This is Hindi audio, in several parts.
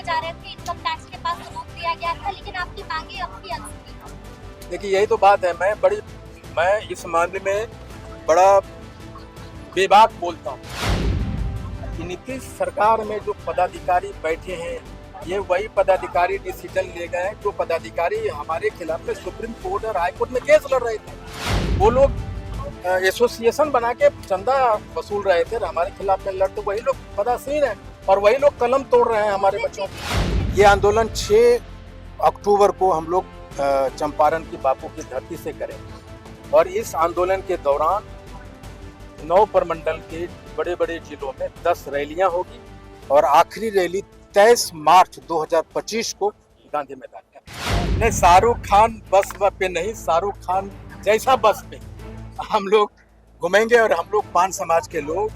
जा रहे थे, इनकम टैक्स के पास रोक दिया गया था, लेकिन आपकी मांगे अब भी अनसुनी हैं। देखिए यही तो बात है। मैं इस मामले में बड़ा बेबाक बोलता हूँ कि नीतीश सरकार में जो पदाधिकारी बैठे हैं, ये वही पदाधिकारी डिसीजन ले गए हैं जो पदाधिकारी हमारे खिलाफ में सुप्रीम कोर्ट और हाई कोर्ट में केस लड़ रहे थे। वो लोग एसोसिएशन बना के चंदा वसूल रहे थे, हमारे खिलाफ में लड़ते वही लोग पदासीन हैं और वही लोग कलम तोड़ रहे हैं हमारे बच्चों की। ये आंदोलन 6 अक्टूबर को हम लोग चंपारण की बापू की धरती से करेंगे और इस आंदोलन के दौरान 9 प्रमंडल के बड़े बड़े जिलों में 10 रैलियां होगी और आखिरी रैली 23 मार्च 2025 को गांधी मैदान में। नहीं, शाहरुख खान बस पे नहीं, शाहरुख खान जैसा बस पे हम लोग घूमेंगे और हम लोग पान समाज के लोग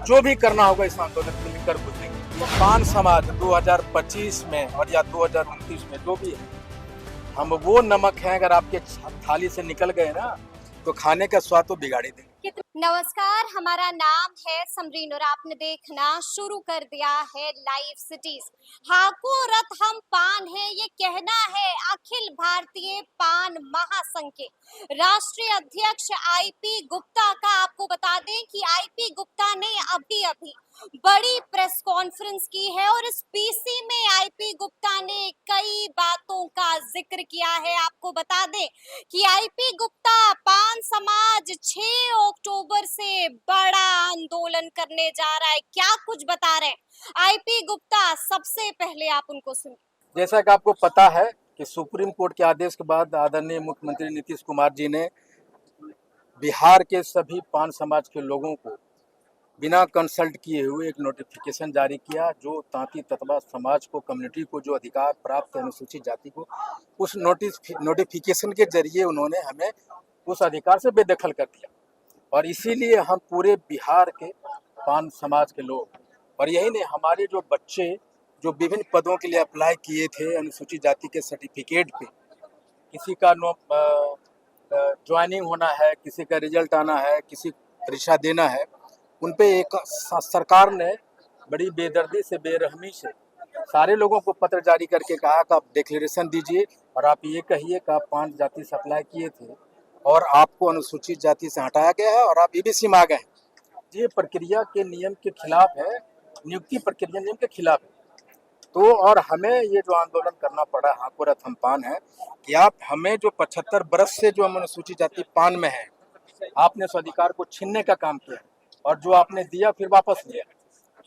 जो भी करना होगा इस आंदोलन के लिए कर गुजरेंगे। तो पान समाज 2025 में और या 2029 में जो भी है, हम वो नमक हैं अगर आपके थाली से निकल गए ना तो खाने का स्वाद तो बिगाड़ी देंगे। नमस्कार, हमारा नाम है समरीन और आपने देखना शुरू कर दिया है लाइव सिटीज। हाको रथ हम पान है, ये कहना है अखिल भारतीय पान महासंघ के राष्ट्रीय अध्यक्ष आईपी गुप्ता का। आपको बता दें कि आईपी गुप्ता ने अभी बड़ी प्रेस कॉन्फ्रेंस की है और इस पीसी में आईपी गुप्ता ने कई बातों का जिक्र किया है। आपको बता दें कि आईपी गुप्ता पान समाज 6 अक्टूबर से बड़ा आंदोलन करने जा रहा है। क्या कुछ बता रहे हैं आईपी गुप्ता, सबसे पहले आप उनको सुनिए। जैसा कि आपको पता है कि सुप्रीम कोर्ट के आदेश के बाद आदरणीय मुख्यमंत्री नीतीश कुमार जी ने बिहार के सभी पान समाज के लोगों को बिना कंसल्ट किए हुए एक नोटिफिकेशन जारी किया, जो तांती ततवा समाज को, कम्युनिटी को जो अधिकार प्राप्त है अनुसूचित जाति को, उस नोटिफिकेशन के जरिए उन्होंने हमें उस अधिकार से बेदखल कर दिया। और इसीलिए हम पूरे बिहार के पान समाज के लोग, और यही नहीं, हमारे जो बच्चे जो विभिन्न पदों के लिए अप्लाई किए थे अनुसूचित जाति के सर्टिफिकेट पे, किसी का ज्वाइनिंग होना है, किसी का रिजल्ट आना है, किसी परीक्षा देना है, उन पे एक सरकार ने बड़ी बेदर्दी से, बेरहमी से सारे लोगों को पत्र जारी करके कहा कि आप डिक्लेरेशन दीजिए और आप ये कहिए कि आप 5 जाति से अप्लाई किए थे और आपको अनुसूचित जाति से हटाया गया है और आप ईबीसी में आ गए हैं। ये प्रक्रिया के नियम के खिलाफ है, नियुक्ति प्रक्रिया नियम के खिलाफ है। तो और हमें ये जो आंदोलन करना पड़ा, हाको रथ हम पान है, कि आप हमें जो 75 बरस से जो हम अनुसूचित जाति पान में है, आपने उस अधिकार को छीनने का काम किया और जो आपने दिया फिर वापस लिया।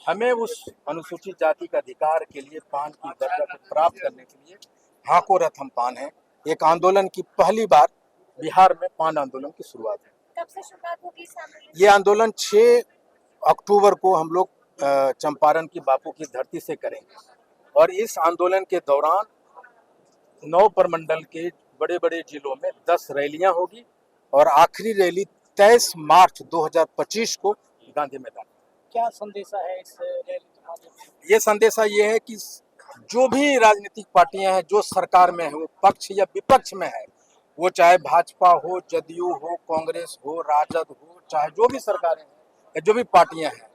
हमें उस अनुसूचित जाति का अधिकार के लिए, पान की दर्जा को प्राप्त करने के लिए हाको रथ हम पान है एक आंदोलन की पहली बार बिहार में पान आंदोलन की शुरुआत है। कब से शुरुआत होगी इस आंदोलन? ये आंदोलन 6 अक्टूबर को हम लोग चंपारण की बापू की धरती से करेंगे और इस आंदोलन के दौरान 9 प्रमंडल के बड़े बड़े जिलों में 10 रैलियां होगी और आखिरी रैली 23 मार्च 2025 को गांधी मैदान। क्या संदेशा है इस रैली के माध्यम से? ये संदेशा ये है कि जो भी राजनीतिक पार्टियां हैं, जो सरकार में है, वो पक्ष या विपक्ष में है, वो चाहे भाजपा हो, जदयू हो, कांग्रेस हो, राजद हो, चाहे जो भी सरकारें हैं या जो भी पार्टियां हैं,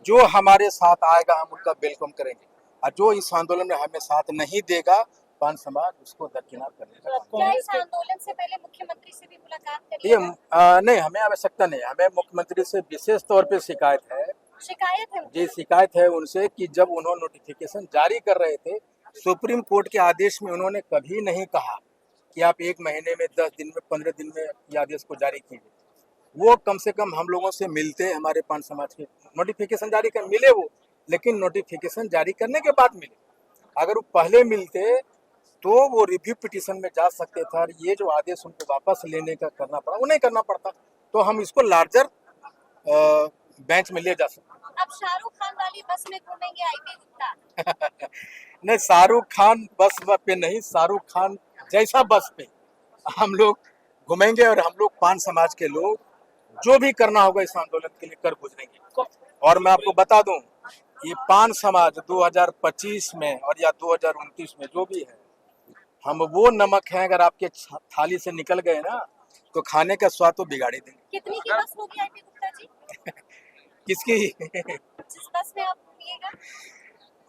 जो हमारे साथ आएगा हम उनका वेलकम करेंगे और जो इस आंदोलन में हमें साथ नहीं देगा, पान समाज उसको दरकिनार करेगा। क्या इस आंदोलन से पहले मुख्यमंत्री से भी मुलाकात करी ये है? नहीं, हमें आवश्यकता नहीं। हमें मुख्यमंत्री से विशेष तौर पे शिकायत है शिकायत शिकायत है उनसे कि जब उन्होंने नोटिफिकेशन जारी कर रहे थे, सुप्रीम कोर्ट के आदेश में उन्होंने कभी नहीं कहा कि आप 1 महीने में, 10 दिन में, 15 दिन में ये आदेश को जारी कीजिए। वो कम से कम हम लोगों से मिलते, हमारे पान समाज के नोटिफिकेशन जारी कर मिले वो, लेकिन नोटिफिकेशन जारी करने के बाद मिले। अगर वो पहले मिलते तो वो रिव्यू पिटीशन में जा सकते थे और ये जो आदेश उनको वापस लेने का करना पड़ा, वो नहीं करना पड़ता, तो हम इसको लार्जर बेंच में ले जा सकते। अब शाहरुख खान वाली बस में घूमेंगे आईपी गुप्ता? नहीं, शाहरुख खान बस पे नहीं, शाहरुख खान जैसा बस पे हम लोग घूमेंगे और हम लोग पान समाज के लोग जो भी करना होगा इस आंदोलन के लिए कर गुजरेंगे। और मैं आपको बता दूं, ये पान समाज 2025 में और या 2029 में जो भी है, हम वो नमक हैं अगर आपके थाली से निकल गए ना तो खाने का स्वाद तो बिगाड़ी देंगे। कितनी की बस होगी आईपी गुप्ता जी? किसकी? जिस बस में आप घूमिएगा?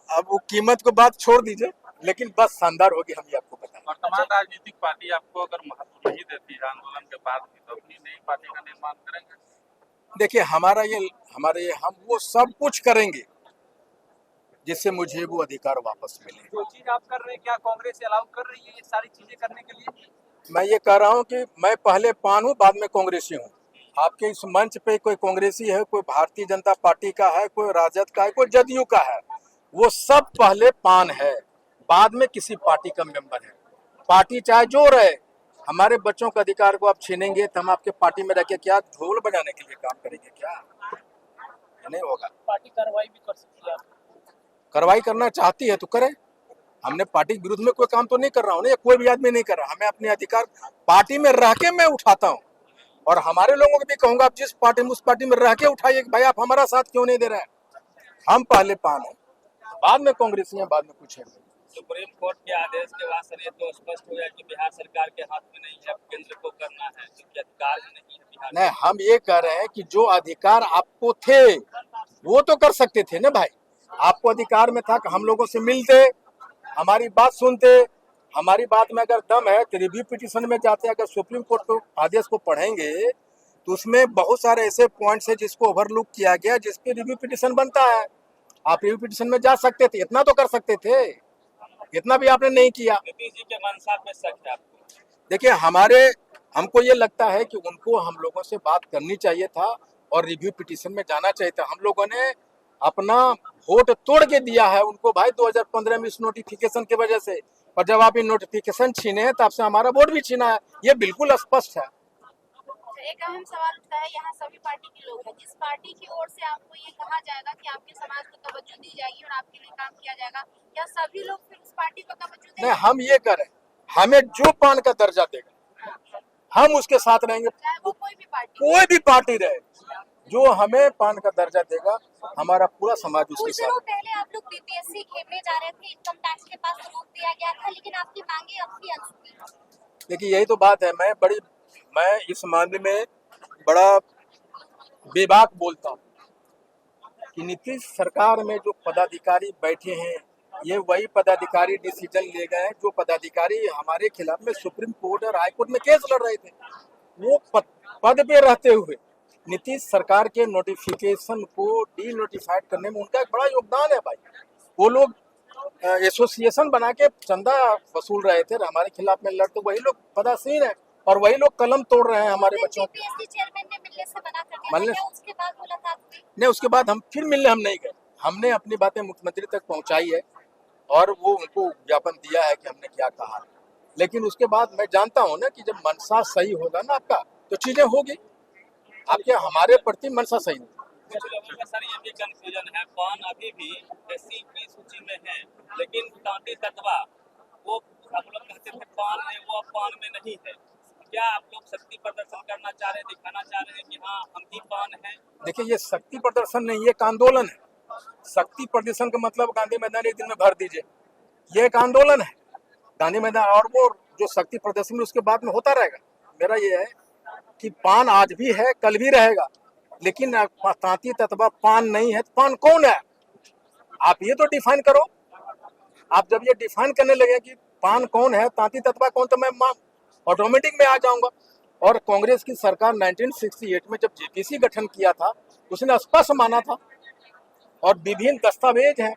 अब वो कीमत को बात छोड़ दीजिए, लेकिन बस शानदार होगी, हम ये आपको बताएं। वर्तमान राजनीतिक पार्टी आपको अगर महत्व नहीं देती है आंदोलन के बाद भी, तो अपनी नई पार्टी का निर्माण करेंगे? देखिए हम वो सब कुछ करेंगे जिससे मुझे वो अधिकार वापस मिले। जो चीज आप कर रहे हैं, क्या कांग्रेस अलाउ कर रही है ये सारी चीजें करने के लिए? मैं ये कह रहा हूँ कि मैं पहले पान हूँ, बाद में कांग्रेसी हूँ। आपके इस मंच पे कोई कांग्रेसी है, कोई भारतीय जनता पार्टी का है, कोई राजद का है, कोई जदयू का है, वो सब पहले पान है, बाद में किसी पार्टी का मेंबर है। पार्टी चाहे जो रहे, हमारे बच्चों के अधिकार को आप छीनेंगे तो हम आपके पार्टी में रह के क्या ढोल बजाने के लिए काम करेंगे क्या? ये नहीं होगा। पार्टी कार्रवाई भी कर सकती है? कार्रवाई करना चाहती है तो करे। हमने पार्टी के विरुद्ध में कोई काम तो नहीं कर रहा हूँ ना, या कोई भी आदमी नहीं कर रहा। हमें अपने अधिकार पार्टी में रह के मैं उठाता हूँ, और हमारे लोगों को भी कहूंगा आप जिस पार्टी में, उस पार्टी में रह के उठाइए कि भाई आप हमारा साथ क्यों नहीं दे रहे हैं। हम पहले पान है, बाद में कांग्रेसी हैं, बाद में कुछ है। सुप्रीम कोर्ट के आदेश के बाद सर ये तो स्पष्ट हो गया कि बिहार सरकार के हाथ में नहीं है, केंद्र को करना है, क्योंकि अधिकार ही नहीं है बिहार। नहीं, हम ये कह रहे हैं कि जो अधिकार आपको थे वो तो कर सकते थे ना भाई। आपको अधिकार में था कि हम लोगों से मिलते, हमारी बात सुनते, हमारी बात में अगर दम है तो रिव्यू पिटीशन में जाते। अगर सुप्रीम कोर्ट को आदेश को पढ़ेंगे तो उसमें बहुत सारे ऐसे पॉइंट्स है जिसको ओवरलुक किया गया, जिस पे रिव्यू पिटीशन बनता है। आप रिव्यू पिटीशन में जा सकते थे, इतना तो कर सकते थे, इतना भी आपने नहीं किया। नीतीश जी के मनसा पे शक है आपको? देखिए हमको ये लगता है कि उनको हम लोगों से बात करनी चाहिए था और रिव्यू पिटीशन में जाना चाहिए था। हम लोगों ने अपना वोट तोड़ के दिया है उनको भाई 2015 में इस नोटिफिकेशन की वजह से, और जब आप ये नोटिफिकेशन छीने हैं तब से हमारा वोट भी छीना है, ये बिल्कुल स्पष्ट है। एक अहम सवाल उठता है, यहाँ सभी पार्टी के लोग हैं, जिस पार्टी की ओर से आपको ये कहा जाएगा कि आपके समाज को तवज्जो दी जाएगी और आपके लिए काम किया जाएगा, क्या सभी लोग फिर उस पार्टी को तवज्जो देंगे? नहीं, हम ये करें, हमें जो पान का दर्जा देगा हम उसके साथ रहेंगे। चाहे वो कोई भी पार्टी रहे, जो हमें पान का दर्जा देगा, हमारा पूरा समाज उसके कुछ दिनों साथ। पहले आप लोग बीपीएससी खेलने जा रहे थे, इनकम टैक्स के पास रोक दिया गया था, लेकिन आपकी मांगे अब भी अनसुनी हैं। देखिए यही तो बात है, मैं इस मामले में बड़ा बेबाक बोलता हूँ कि नीतीश सरकार में जो पदाधिकारी बैठे हैं, ये वही पदाधिकारी डिसीजन ले गए हैं जो पदाधिकारी हमारे खिलाफ में सुप्रीम कोर्ट और हाई कोर्ट में केस लड़ रहे थे। वो पद पे रहते हुए नीतीश सरकार के नोटिफिकेशन को डी नोटिफाइड करने में उनका एक बड़ा योगदान है भाई। वो लोग एसोसिएशन बना के चंदा वसूल रहे थे, हमारे खिलाफ में लड़ते वही लोग पदासीन है, और वही लोग कलम तोड़ रहे हैं हमारे बच्चों को। बीपीएससी चेयरमैन ने मिलने से मना कर दिया था, क्या उसके बाद मुलाकात हुई? नहीं, उसके बाद हम फिर मिलने हम नहीं गए। हमने अपनी बातें मुख्यमंत्री तक पहुंचाई है और वो उनको ज्ञापन दिया है कि हमने क्या कहा, लेकिन उसके बाद मैं जानता हूं ना कि जब मनसा सही होगा ना आपका तो चीजें होगी। आपके हमारे प्रति मनसा सही नहीं। कुछ लोगों का सर ये भी कंफ्यूजन है, पान अभी भी एससी की सूची में है, लेकिन तांती तत्वा वो हम लोग कहते थे पान है, वो अब पान में नहीं है। क्या आप लोग शक्ति प्रदर्शन करना चाह रहे हैं, दिखाना चाह रहे हैं कि हाँ हम भी पान है? देखिए ये शक्ति प्रदर्शन नहीं, ये एक आंदोलन है। शक्ति प्रदर्शन का मतलब गांधी मैदान एक दिन में भर दीजिए, ये एक आंदोलन है गांधी मैदान, और वो जो शक्ति प्रदर्शन उसके बाद में होता रहेगा। मेरा ये है कि पान आज भी है, कल भी रहेगा, लेकिन तांती तत्वा पान नहीं है तो पान कौन है? आप ये तो डिफाइन करो। आप जब ये डिफाइन करने लगे कि पान कौन है, तांती तत्वा कौन, तो मैं ऑटोमेटिक में आ जाऊंगा। और कांग्रेस की सरकार 1968 में जब जेपीसी गठन किया था, उसने स्पष्ट माना था, और विभिन्न दस्तावेज हैं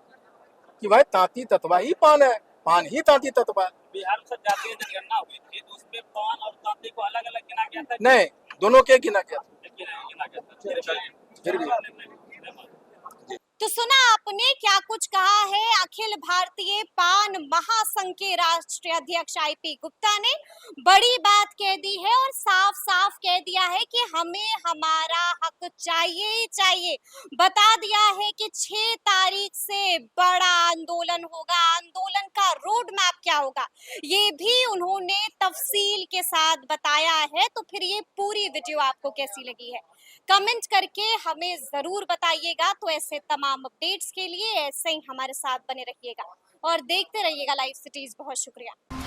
कि भाई तांती तत्वा ही पान है, पान ही तांती तत्वा है। बिहार में सर जातीय जनगणना हुई थी तो उसमें पान और तांती को अलग अलग गिना गया था? नहीं, दोनों के गिना गया था। गिना गया था। फिर भी तो सुना आपने क्या कुछ कहा है अखिल भारतीय पान महासंघ के राष्ट्रीय अध्यक्ष आईपी गुप्ता ने। बड़ी बात कह दी है और साफ साफ कह दिया है कि हमें हमारा हक चाहिए ही चाहिए। बता दिया है कि 6 तारीख से बड़ा आंदोलन होगा, आंदोलन का रोड मैप क्या होगा ये भी उन्होंने तफसील के साथ बताया है। तो फिर ये पूरी वीडियो आपको कैसी लगी है कमेंट करके हमें जरूर बताइएगा। तो ऐसे तमाम अपडेट्स के लिए ऐसे ही हमारे साथ बने रहिएगा और देखते रहिएगा लाइव सिटीज। बहुत शुक्रिया।